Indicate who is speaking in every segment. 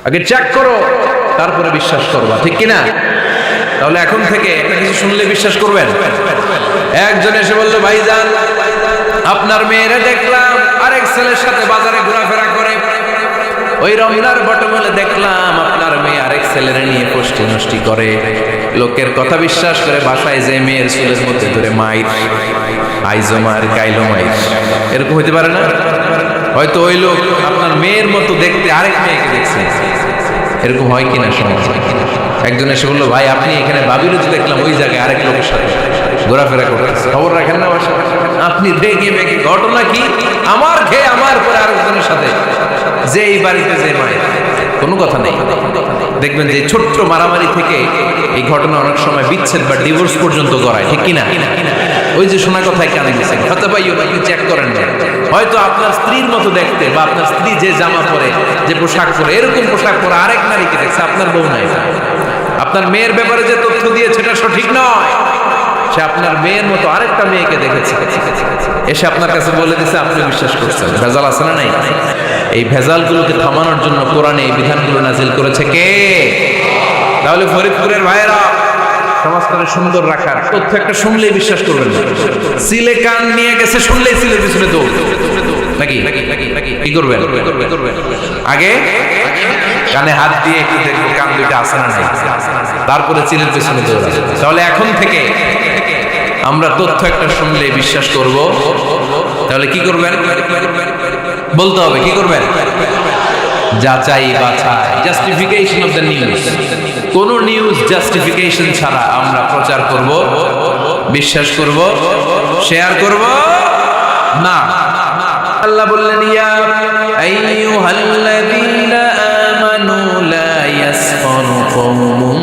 Speaker 1: আগে চেক করো, তারপরে বিশ্বাস করবা, ঠিক কিনা? তাহলে এখন থেকে একটা কিছু শুনলে বিশ্বাস করবেন। একজন এসে বলল, ভাইজান আপনার মেয়েরে দেখলাম আরেক ছেলের সাথে বাজারে ঘোরাফেরা করে, ওই রমনার বটমূলে দেখলাম আপনার মেয়ে আরেক ছেলেরে নিয়ে পোষ্টি নষ্টি করে। লোকের কথা বিশ্বাস করে বাসায় যে মেয়ের চুলের মধ্যে ধরে মাইর, আইজো মার কাইলো মাইর, এরকম হইতে পারে না? হয়তো ওই লোক আপনার মেয়ের মতো দেখতে আরেক মেয়েকে দেখছে, এরকম হয় কিনা সমাজ? একজন এসে বললো, ভাই আপনি এখানে বাবিরুজ দেখলাম ওই জায়গায় আরেক লোকের সাথে ঘোরাফেরা করতেছে, খবর রাখেন না বাসা? আপনি দেখে মেঘে ঘটনা কি? আমার খেয়ে আমার পরে আরেকজনের সাথে, যে এই বাড়িতে যে মায়ের কোনো কথা নেই। দেখবেন যে ছোট্ট মারামারি থেকে এই ঘটনা অনেক সময় বিচ্ছেদ বা ডিভোর্স পর্যন্ত গড়ায়, ঠিক কিনা? ওই যে শোনা কথায় কানে গেছে, কথা পাইও আপনি চেক করেন না। হয়তো আপনার স্ত্রীর মতো দেখতে বা আপনার স্ত্রী যে জামা পরে, যে পোশাক পরে, এরকম পোশাক পরে আরেক নারীকে দেখছে, আপনার বউ নাই। আপনার মেয়ের ব্যাপারে যে তথ্য দিয়েছে এটা সঠিক নয়, সে আপনার মেয়ের মতো আরেকটা মেয়েকে দেখেছে, এসে আপনার কাছে বলে দিছে, আপনি বিশ্বাস করছেন। ভেজাল আছে না নাই? এই ভেজালগুলোকে থামানোর জন্য কোরআনে এই বিধানগুলো নাজিল করেছে কে? তাহলে ফরিদপুরের ভাইয়েরা, সমাজটাকে সুন্দর রাখার তথ্য একটা শুনলেই বিশ্বাস করবেন না। সিলে কান নিয়ে গেছে, শুনলেই সিলের পিছনে দৌড়, নাকি? কি করবেন? আগে কানে হাত দিয়ে একটু দেখবো কান দুইটা আছে না নাই, তারপরে সিলের পিছনে দৌড়। তাহলে এখন থেকে আমরা তথ্য একটা শুনলে বিশ্বাস করব। তাহলে কি করবেন? বলতে হবে কি করবেন? যাচাই বাছাই, জাস্টিফিকেশন অফ দ্য নিউজ। কোন নিউজ জাস্টিফিকেশন ছাড়া আমরা প্রচার করব, বিশ্বাস করব, শেয়ার করব না। আল্লাহ বললেন, ইয়া আইয়ুহাল্লাযীনা আমানু লা ইয়াসখারু কওমুম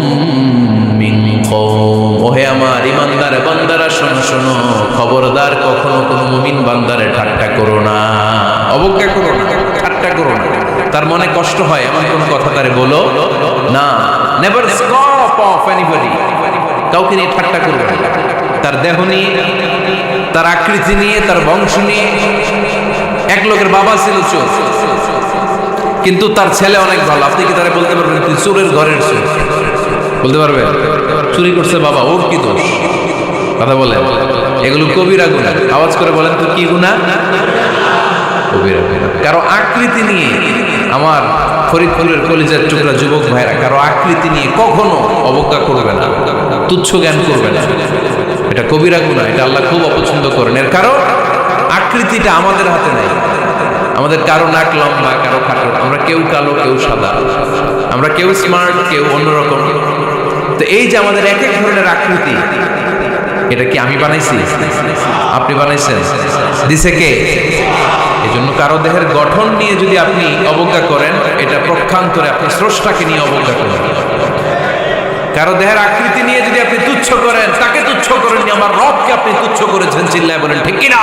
Speaker 1: মিন কওম। ওহে আমার ঈমানদার বান্দারা, শোনো শোনো, খবরদার কখনো কোনো মুমিন বান্দারে ঠাট্টা করো না, অবজ্ঞা করো না, ঠাট্টা করো না। তার মনে কষ্ট হয় এমন কোন কথা তারে বলো না। নেভার স্কপ অফ এনিবডি, কাউকে নিয়ে ঠাট্টা করবে না। তার দেহ নিয়ে, তার আকৃতি নিয়ে, তার বংশ নিয়ে। এক লোকের বাবা ছিল চোর, কিন্তু তার ছেলে অনেক ভালো। আপনি কি তারা বলতে পারবেন তুই চোরের ঘরের চোর? বলতে পারবে? চুরি করছে বাবা, ওর কি দোষ? কথা বলেন, এগুলো কবিরা গুনাহ। আওয়াজ করে বলেন তো কি গুনাহ? কবিরা গুনাহ। কারো আকৃতি নিয়ে, আমার ফরিদপুরের কলিজার টুকরা যুবক ভাইরা, কারো আকৃতি নিয়ে কখনো অবজ্ঞা করবে না, তুচ্ছ জ্ঞান করবে না। এটা কবিরা গুনাহ, এটা আল্লাহ খুব অপছন্দ করেন। এর কারণ আকৃতিটা আমাদের হাতে নাই। আমাদের কারো নাক লম্বা, কারো খাটো, আমরা কেউ কালো, কেউ সাদা, আমরা কেউ স্মার্ট, কেউ অন্যরকম। তো এই যে আমাদের এক এক ধরনের আকৃতি, এটা কি আমি বানাইছি? আপনি বানাইছেন? দিছে কে? এই জন্য কারো দেহের গঠন নিয়ে যদি আপনি অবজ্ঞা করেন, এটা প্রক্ষান্তরে আপনি স্রষ্টাকে নিয়ে অবজ্ঞা করেন। কারো দেহের আকৃতি নিয়ে যদি আপনি তুচ্ছ করেন, তাকে তুচ্ছ করেননি, আমার রবকে আপনি তুচ্ছ করেছেন। চিল্লায় বলেন ঠিক কিনা?